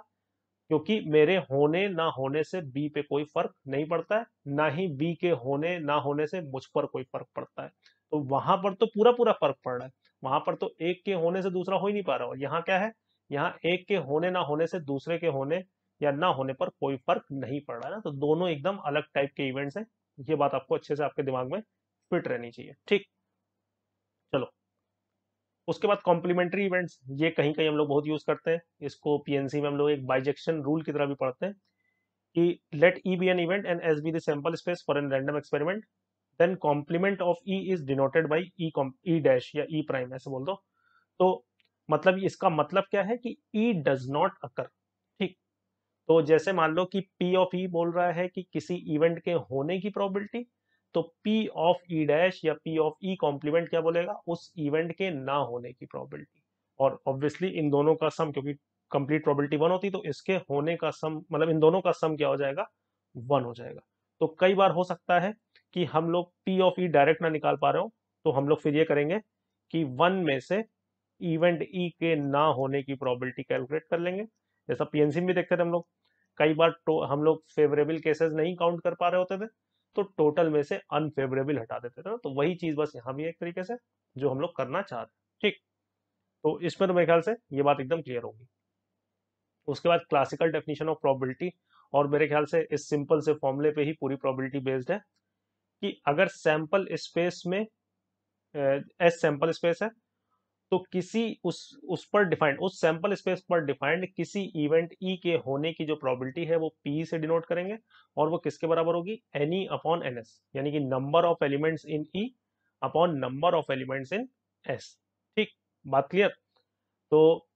क्योंकि मेरे होने ना होने से बी पे कोई फर्क नहीं पड़ता है, ना ही बी के होने ना होने से मुझ पर कोई फर्क पड़ता है। तो वहां पर तो पूरा पूरा फर्क पड़ रहा है, वहां पर तो एक के होने से दूसरा हो ही नहीं पा रहा। और यहाँ क्या है, यहाँ एक के होने ना होने से दूसरे के होने या ना होने पर कोई फर्क नहीं पड़ रहा है ना, तो दोनों एकदम अलग टाइप के इवेंट्स हैं। ये बात आपको अच्छे से आपके दिमाग में फिट रहनी चाहिए, ठीक। चलो, उसके बाद कॉम्प्लीमेंट्री इवेंट्स, ये कहीं कहीं हम लोग बहुत यूज करते हैं इसको, पीएनसी में हम लोग एक बाइजेक्शन रूल की तरह भी पढ़ते हैं कि let E be an event and S be the sample space for a random experiment, then complement of E is denoted by E dash या E prime, ऐसे बोल दो। तो मतलब इसका मतलब क्या है कि E does not occur, ठीक। तो जैसे मान लो कि P ऑफ E बोल रहा है कि किसी इवेंट के होने की प्रोबेबिलिटी, तो P ऑफ E डैश या P ऑफ E कॉम्प्लीमेंट क्या बोलेगा, उस इवेंट के ना होने की प्रोबेबिलिटी। और ऑब्वियसली इन दोनों का सम, क्योंकि कंप्लीट प्रोबेबिलिटी वन होती, तो इसके होने का सम मतलब इन दोनों का सम क्या हो जाएगा, वन हो जाएगा। तो कई बार हो सकता है कि हम लोग P ऑफ E डायरेक्ट ना निकाल पा रहे हो, तो हम लोग फिर ये करेंगे कि वन में से इवेंट ई के ना होने की प्रोबेबिलिटी कैलकुलेट कर लेंगे। जैसा पीएनसी में भी देखते थे हम लोग, कई बार तो हम लोग फेवरेबल केसेस नहीं काउंट कर पा रहे होते थे, तो टोटल में से अनफेवरेबल हटा देते थे ना। तो वही चीज बस यहाँ भी एक तरीके से जो हम लोग करना चाह रहे हैं, ठीक। तो इसमें तो मेरे ख्याल से ये बात एकदम क्लियर होगी। उसके बाद क्लासिकल डेफिनेशन ऑफ प्रोबेबिलिटी, और मेरे ख्याल से इस सिंपल से फॉर्मूले पे ही पूरी प्रोबेबिलिटी बेस्ड है कि अगर सैंपल स्पेस में एस सैंपल स्पेस है, तो किसी उस पर डिफाइंड, उस सैंपल स्पेस पर डिफाइंड किसी इवेंट ई के होने की जो प्रोबेबिलिटी है वो पी से डिनोट करेंगे, और वो किसके बराबर होगी, एनी अपॉन एन एस, यानी कि number of elements in E upon number of elements in S, ठीक। बात क्लियर। तो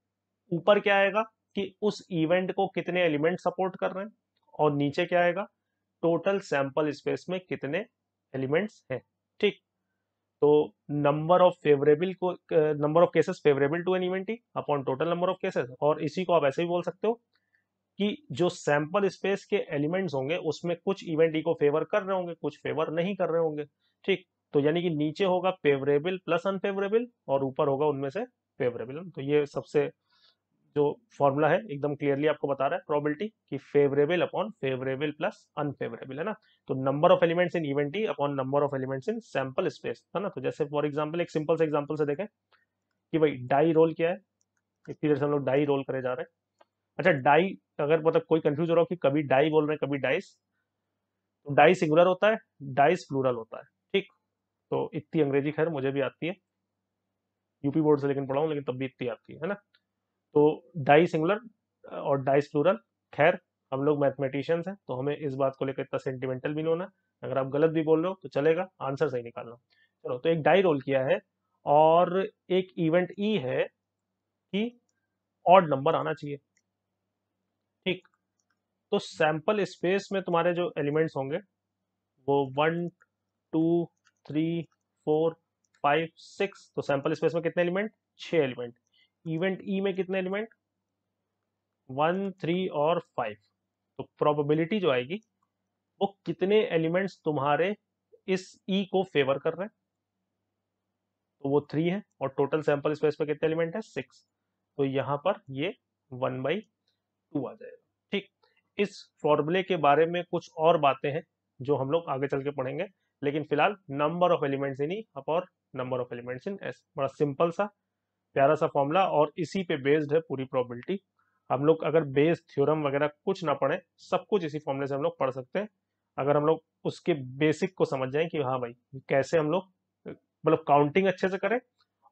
ऊपर क्या आएगा कि उस इवेंट को कितने एलिमेंट सपोर्ट कर रहे हैं, और नीचे क्या आएगा, टोटल सैंपल स्पेस में कितने एलिमेंट्स हैं, ठीक। तो नंबर ऑफ फेवरेबल को, number of cases favourable to an event upon total number of cases, और इसी को आप ऐसे भी बोल सकते हो कि जो सैंपल स्पेस के एलिमेंट्स होंगे उसमें कुछ इवेंट ई को फेवर कर रहे होंगे, कुछ फेवर नहीं कर रहे होंगे, ठीक। तो यानी कि नीचे होगा फेवरेबल प्लस अनफेवरेबल, और ऊपर होगा उनमें से फेवरेबल। तो ये सबसे जो फॉर्मूला है एकदम क्लियरली आपको बता रहा है प्रोबेबिलिटी कि favourable upon favourable plus unfavourable, है ना। तो number of elements in event E upon number of elements in sample space, है ना। तो जैसे फॉर एग्जांपल एक सिंपल से एग्जांपल से देखें कि भाई डाई रोल क्या है, इतनी देर से हम लोग डाई रोल करे जा रहे हैं। अच्छा, डाई अगर मतलब कोई कंफ्यूज हो रहा हो कि कभी डाई बोल रहे हैं कभी डाइस, तो डाई सिंगुलर होता है, डाइस प्लूरल होता है, ठीक। तो इतनी अंग्रेजी खैर मुझे भी आती है, यूपी बोर्ड से लेकिन पढ़ा हूँ, लेकिन तब भी इतनी आती है ना। तो डाई सिंगुलर और डाइस प्लूरल, खैर हम लोग मैथमेटिशियंस हैं तो हमें इस बात को लेकर इतना सेंटिमेंटल भी नहीं होना। अगर आप गलत भी बोल रहे हो तो चलेगा, आंसर सही निकालना। चलो, तो एक डाई रोल किया है और एक इवेंट ई है कि ऑड नंबर आना चाहिए, ठीक। तो सैंपल स्पेस में तुम्हारे जो एलिमेंट्स होंगे वो 1 2 3 4 5 6, तो सैंपल स्पेस में कितने एलिमेंट, 6 एलिमेंट। इवेंट ई में कितने एलिमेंट, 1 3 और 5। तो प्रोबेबिलिटी जो आएगी वो कितने एलिमेंट्स तुम्हारे इस ई को फेवर कर रहे हैं, तो वो 3 है, और टोटल सैंपल स्पेस में कितने एलिमेंट है, 6। तो यहां पर ये 1/2 आ जाएगा, ठीक। इस फॉर्मूले के बारे में कुछ और बातें हैं जो हम लोग आगे चल के पढ़ेंगे, लेकिन फिलहाल नंबर ऑफ एलिमेंट्स इन ई और number of elements in S, बड़ा सिंपल सा प्यारा सा फॉर्मूला, और इसी पे बेस्ड है पूरी प्रोबेबिलिटी। हम लोग अगर बेस थ्योरम वगैरह कुछ ना पढ़े, सब कुछ इसी फॉर्मूले से हम लोग पढ़ सकते हैं, अगर हम लोग उसके बेसिक को समझ जाएं कि हाँ भाई कैसे हम लोग मतलब काउंटिंग अच्छे से करें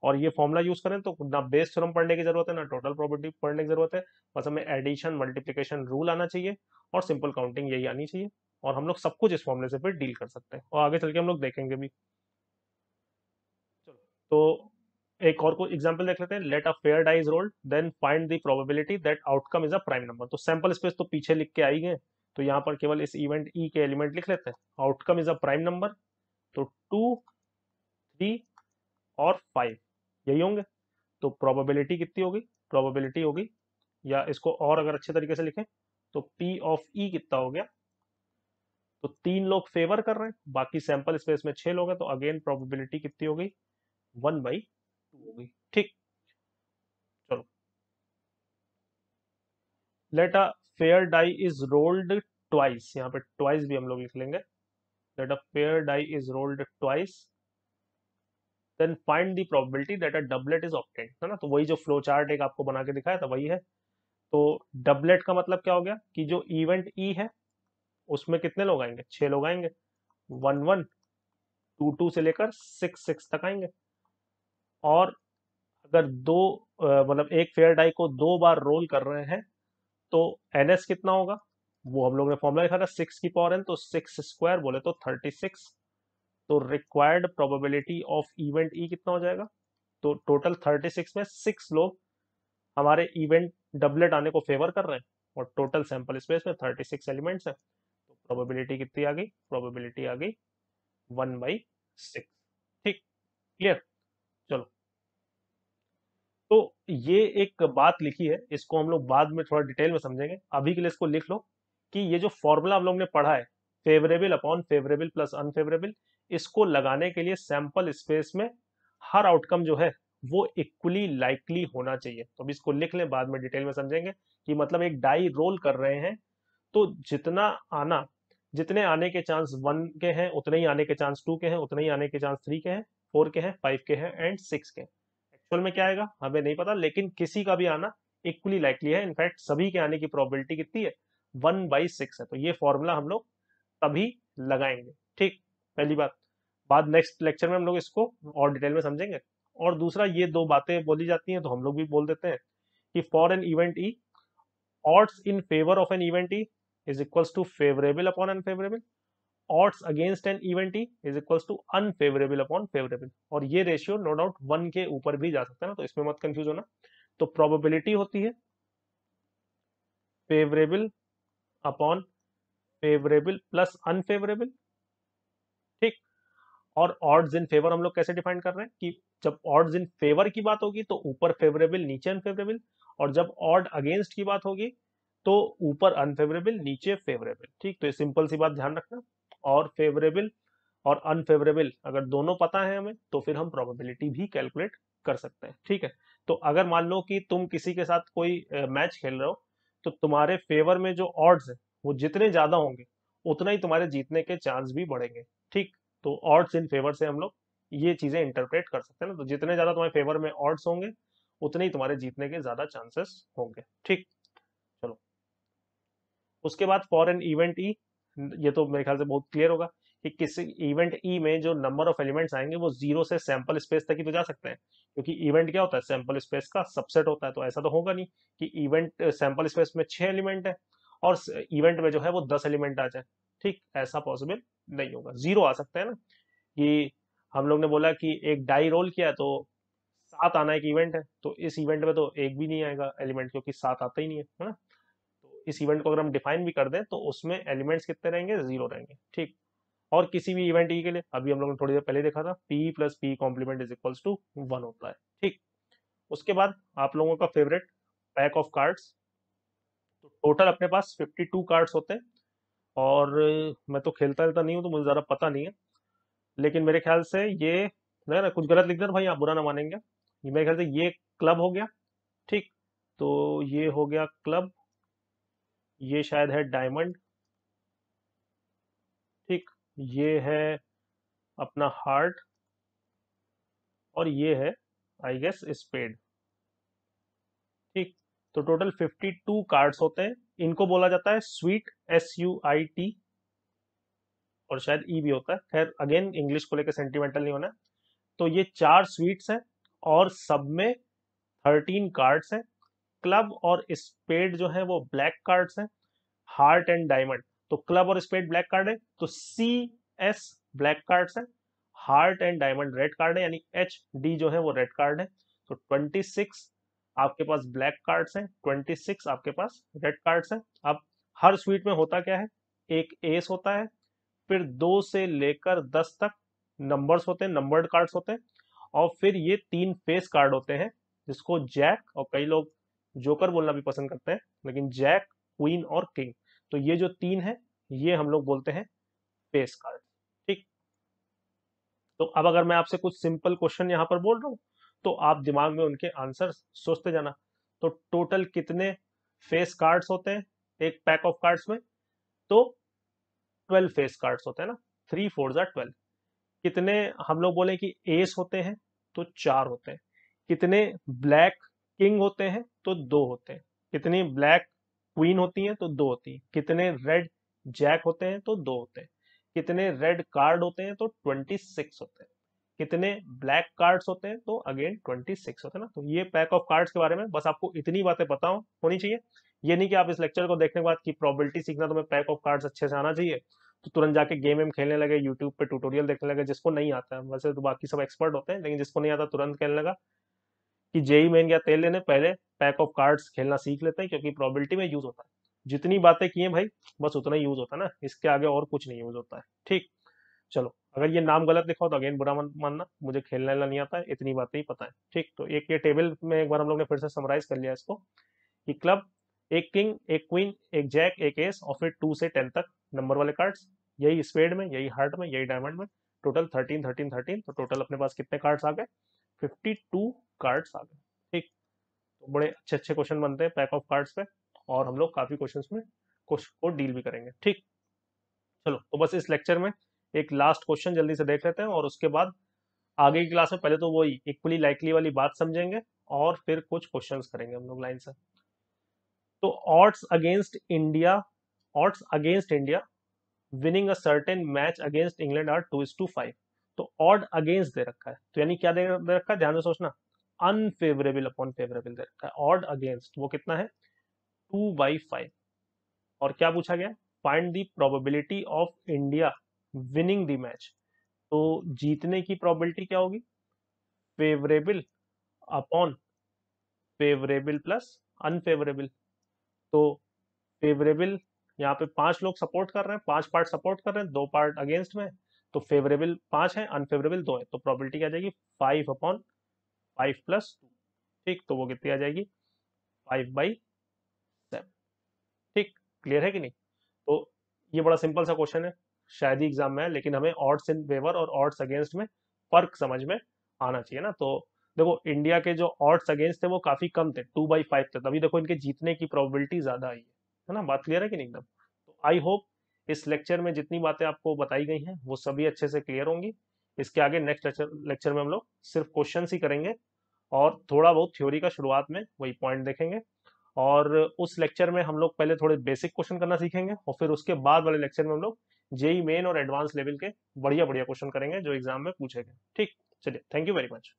और ये फॉर्मूला यूज करें, तो ना बेस थ्योरम पढ़ने की जरूरत है ना टोटल प्रोबेबिलिटी पढ़ने की जरूरत है। बस हमें एडिशन मल्टीप्लिकेशन रूल आना चाहिए और सिंपल काउंटिंग यही आनी चाहिए, और हम लोग सब कुछ इस फॉर्मूले से फिर डील कर सकते हैं, और आगे चल के हम लोग देखेंगे भी। चलो, तो एक और को एग्जांपल देख लेते हैं। Let a fair die is rolled, then find the probability that outcome is a prime number. तो सैंपल स्पेस तो पीछे लिख के आई गए, तो यहाँ पर केवल इस इवेंट ई के एलिमेंट लिख लेते हैं। Outcome is a prime number, तो 2 3 और 5 यही होंगे। तो प्रोबेबिलिटी कितनी होगी, प्रोबेबिलिटी होगी या इसको और अगर अच्छे तरीके से लिखें तो P ऑफ E कितना हो गया, तो 3 लोग फेवर कर रहे हैं, बाकी सैंपल स्पेस में 6 लोग हैं, तो अगेन प्रोबेबिलिटी कितनी हो गई, 1/2 हो गई। ठीक, चलो, let a fair die is rolled twice, यहाँ पे ट्वाइस भी हम लोग लिख लेंगे, let a fair die is rolled twice, then find the probability that a doublet is obtained, है ना। तो वही जो फ्लो चार्ट एक आपको बना के दिखाया था वही है। तो डबलेट का मतलब क्या हो गया कि जो इवेंट ई है उसमें कितने लोग आएंगे, 6 लोग आएंगे, 1 1 2 2 से लेकर 6 6 तक आएंगे। और अगर मतलब एक फेयर डाई को 2 बार रोल कर रहे हैं तो एनएस कितना होगा, वो हम लोग ने फॉर्मूला लिखा था 6 की पावर n, तो 6 स्क्वायर बोले तो 36। तो required probability of event E कितना हो जाएगा, तो टोटल 36 में 6 लोग हमारे इवेंट डबलेट आने को फेवर कर रहे हैं, और टोटल सैंपल स्पेस में 36 एलिमेंट्स है, तो प्रोबेबिलिटी कितनी आ गई, प्रोबेबिलिटी आ गई 1/6। ठीक, क्लियर। चलो, तो ये एक बात लिखी है, इसको हम लोग बाद में थोड़ा डिटेल में समझेंगे, अभी के लिए इसको लिख लो कि ये जो फॉर्मूला हम लोग ने पढ़ा है, favourable upon favourable plus unfavourable, इसको लगाने के लिए सैंपल स्पेस में हर आउटकम जो है वो इक्वली लाइकली होना चाहिए। तो अब इसको लिख लें, बाद में डिटेल में समझेंगे कि मतलब एक डाई रोल कर रहे हैं तो आना जितने आने के चांस 1 के हैं उतने ही आने के चांस 2 के हैं, उतने ही आने के चांस 3 के हैं, 4 के हैं, 5 के हैं एंड 6 के हैं। एक्चुअल में क्या आएगा हमें नहीं पता, लेकिन किसी का भी आना इक्वली लाइकली है, इनफैक्ट सभी के आने की प्रोबेबिलिटी कितनी है, 1/6 है। तो ये फॉर्मूला हम लोग तभी लगाएंगे। ठीक, पहली बात। बाद नेक्स्ट लेक्चर में हम लोग इसको और डिटेल में समझेंगे। और दूसरा, ये 2 बातें बोली जाती हैं तो हम लोग भी बोल देते हैं कि for an event E, odds in favor of an event E is equals to favorable upon unfavorable, odds against an event E is equals to unfavorable upon favorable। और ये रेशियो नो डाउट 1 के ऊपर भी जा सकता है ना, तो इसमें मत कंफ्यूज होना। तो प्रोबेबिलिटी होती है favourable upon favourable plus unfavourable. ठीक, और ऑड्स इन फेवर हम लोग कैसे डिफाइन कर रहे हैं कि जब ऑड्स इन फेवर की बात होगी तो ऊपर फेवरेबल नीचे अनफेवरेबल, और जब ऑड अगेंस्ट की बात होगी तो ऊपर अनफेवरेबल नीचे फेवरेबल। ठीक, तो ये सिंपल सी बात ध्यान रखना। और फेवरेबल और अनफेवरेबल अगर दोनों पता है हमें तो फिर हम प्रोबेबिलिटी भी कैलकुलेट कर सकते हैं। ठीक है, तो अगर मान लो कि तुम किसी के साथ कोई मैच खेल रहे हो, तो तुम्हारे फेवर में जो ऑड्स है वो जितने ज्यादा होंगे उतना ही तुम्हारे जीतने के चांस भी बढ़ेंगे। ठीक, तो ऑड्स इन फेवर से हम लोग ये चीजें इंटरप्रेट कर सकते हैं ना, तो जितने ज्यादा तुम्हारे फेवर में ऑड्स होंगे उतने ही तुम्हारे जीतने के ज्यादा चांसेस होंगे। ठीक, चलो, उसके बाद फॉर एन इवेंट ई, ये तो मेरे ख्याल से बहुत क्लियर होगा कि किसी इवेंट ई में जो नंबर ऑफ एलिमेंट्स आएंगे वो 0 से सैंपल स्पेस तक ही तो जा सकते हैं, क्योंकि इवेंट क्या होता है, सैंपल स्पेस का सबसेट होता है। तो ऐसा तो होगा नहीं कि इवेंट सैंपल स्पेस में 6 एलिमेंट है और इवेंट में जो है वो 10 एलिमेंट आ जाए। ठीक, ऐसा पॉसिबल नहीं होगा, 0 आ सकता है ना। कि हम लोग ने बोला कि एक डाई रोल किया तो 7 आना एक इवेंट है, तो इस इवेंट में तो एक भी नहीं आएगा एलिमेंट, क्योंकि 7 आता ही नहीं है ना। तो इस इवेंट को अगर हम डिफाइन भी कर दें तो उसमें एलिमेंट्स कितने रहेंगे, 0 रहेंगे। ठीक, और किसी भी इवेंट ई के लिए अभी हम लोगों ने थोड़ी देर पहले देखा था p plus P complement is equals to 1 होता है। ठीक, उसके बाद आप लोगों का फेवरेट पैक ऑफ कार्ड्स। तो टोटल अपने पास 52 कार्ड्स होते हैं, और मैं तो खेलता रहता नहीं हूँ तो मुझे ज़्यादा पता नहीं है, लेकिन मेरे ख्याल से ये ना कुछ गलत लिख देना भाई, आप बुरा ना मानेंगे। ये मेरे ख्याल से ये क्लब हो गया। ठीक, तो ये हो गया क्लब, ये शायद है डायमंड। ठीक, ये है अपना हार्ट, और ये है आई गेस स्पेड। ठीक, तो टोटल 52 कार्ड्स होते हैं, इनको बोला जाता है स्वीट, SUIT, और शायद ई भी होता है। खैर अगेन इंग्लिश को लेकर सेंटिमेंटल नहीं होना। तो ये 4 स्वीट्स हैं और सब में 13 कार्ड्स हैं। क्लब और स्पेड जो है वो ब्लैक कार्ड्स हैं, हार्ट एंड डायमंड। तो क्लब और स्पेड ब्लैक कार्ड है, तो CS ब्लैक कार्ड्स है, heart and diamond red card है, यानी HD जो है वो रेड कार्ड है। तो 26 आपके पास ब्लैक कार्ड्स हैं, 26 आपके पास रेड कार्ड्स हैं। अब हर स्वीट में होता क्या है, एक एस होता है, फिर 2 से लेकर 10 तक नंबर्स होते हैं, नंबर्ड कार्ड्स होते हैं, और फिर ये 3 फेस कार्ड होते हैं जिसको जैक, और कई लोग जोकर बोलना भी पसंद करते हैं, लेकिन जैक, क्वीन और किंग, तो ये जो तीन है ये हम लोग बोलते हैं फेस कार्ड। ठीक, तो अब अगर मैं आपसे कुछ सिंपल क्वेश्चन यहाँ पर बोल रहा हूँ तो आप दिमाग में उनके आंसर सोचते जाना। तो टोटल कितने फेस कार्ड्स होते हैं एक पैक ऑफ कार्ड्स में? तो 12 फेस कार्ड्स होते हैं ना, 3 4 12। कितने हम लोग बोले कि एस होते हैं? तो 4 होते हैं। कितने ब्लैक किंग होते हैं? तो 2 होते हैं। कितनी ब्लैक क्वीन होती हैं? तो 2 होती हैं। कितने रेड जैक होते हैं? तो 2 होते हैं। कितने रेड कार्ड होते हैं? तो 26 होते हैं। कितने ब्लैक कार्ड्स होते हैं? तो अगेन 26 होते हैं ना। तो ये पैक ऑफ कार्ड्स के बारे में बस आपको इतनी बातें पता होनी चाहिए। ये नहीं कि आप इस लेक्चर को देखने के बाद की प्रोबेबिलिटी सीखना, तुम्हें पैक ऑफ कार्ड्स अच्छे से आना चाहिए तो तुरंत जाके गेम वेम खेलने लगे, यूट्यूब पे ट्यूटोरियल देखने लगे। जिसको नहीं आता है, वैसे तो बाकी सब एक्सपर्ट होते हैं, लेकिन जिसको नहीं आता तुरंत खेलने लगा कि जेई मेन या तेल लेने पहले पैक ऑफ कार्ड्स खेलना सीख लेते हैं, क्योंकि प्रोबेबिलिटी में यूज होता है। जितनी बातें की हैं भाई बस उतना ही यूज होता है ना, इसके आगे और कुछ नहीं यूज होता है। ठीक, चलो अगर ये नाम गलत लिखा हो तो अगेन बुरा मत मानना, मुझे खेलने वाला नहीं आता है, इतनी बातें ही पता है। ठीक, तो एक ये टेबल में एक बार हम लोग ने फिर से समराइज कर लिया इसको कि क्लब एक किंग एक क्वीन एक जैक एक एस और फिर 2 से 10 तक नंबर वाले कार्ड्स, यही स्पेड में यही हार्ट में यही डायमंड में, टोटल 13 13 13। तो टोटल अपने पास कितने कार्ड्स आ गए? 52 कार्ड्स आ गए। ठीक, तो बड़े अच्छे अच्छे क्वेश्चन बनते हैं पैक ऑफ कार्ड्स पे, और हम लोग काफी क्वेश्चंस में क्वेश्चन को डील भी करेंगे। ठीक, चलो तो बस इस लेक्चर में एक लास्ट क्वेश्चन जल्दी से देख लेते हैं, और उसके बाद आगे की क्लास में पहले तो वही इक्वली लाइकली वाली बात समझेंगे और फिर कुछ क्वेश्चंस करेंगे हम लोग लाइन से। तो odds against India winning a certain match against England are 2:5। तो ऑड अगेंस्ट दे रखा है, तो यानी क्या दे रखा है, ध्यान से सोचना, अनफेवरेबल अपॉन फेवरेबल दे रखा है। ऑड अगेंस्ट वो कितना है? 2/5। और क्या पूछा गया? Find the probability of India winning the match. तो जीतने की प्रोबेबिलिटी क्या होगी? Favourable upon favourable plus unfavourable. तो फेवरेबल, यहाँ पे 5 लोग सपोर्ट कर रहे हैं, 5 पार्ट सपोर्ट कर रहे हैं, 2 पार्ट अगेंस्ट में, तो फेवरेबल 5 है, अनफेवरेबल 2 है, तो प्रोबेबिलिटी क्या आ जाएगी? 5/5 + 2। ठीक, तो वो कितनी आ जाएगी? 5/7। ठीक, क्लियर है कि नहीं? तो ये बड़ा सिंपल सा क्वेश्चन है, शायद ही एग्जाम में है, लेकिन हमें ऑड्स इन फेवर और ऑड्स अगेंस्ट में फर्क समझ में आना चाहिए ना। तो देखो इंडिया के जो ऑड्स अगेंस्ट थे वो काफी कम थे, 2/5 थे, तभी देखो इनके जीतने की प्रोबेबिलिटी ज्यादा आई है ना। बात क्लियर है कि नहीं एकदम? तो आई होप इस लेक्चर में जितनी बातें आपको बताई गई हैं वो सभी अच्छे से क्लियर होंगी। इसके आगे नेक्स्ट लेक्चर में हम लोग सिर्फ क्वेश्चन ही करेंगे, और थोड़ा बहुत थ्योरी का शुरुआत में वही पॉइंट देखेंगे। और उस लेक्चर में हम लोग पहले थोड़े बेसिक क्वेश्चन करना सीखेंगे, और फिर उसके बाद वाले लेक्चर में हम लोग जेई मेन और एडवांस लेवल के बढ़िया बढ़िया क्वेश्चन करेंगे जो एग्जाम में पूछे गए। ठीक, चलिए, थैंक यू वेरी मच।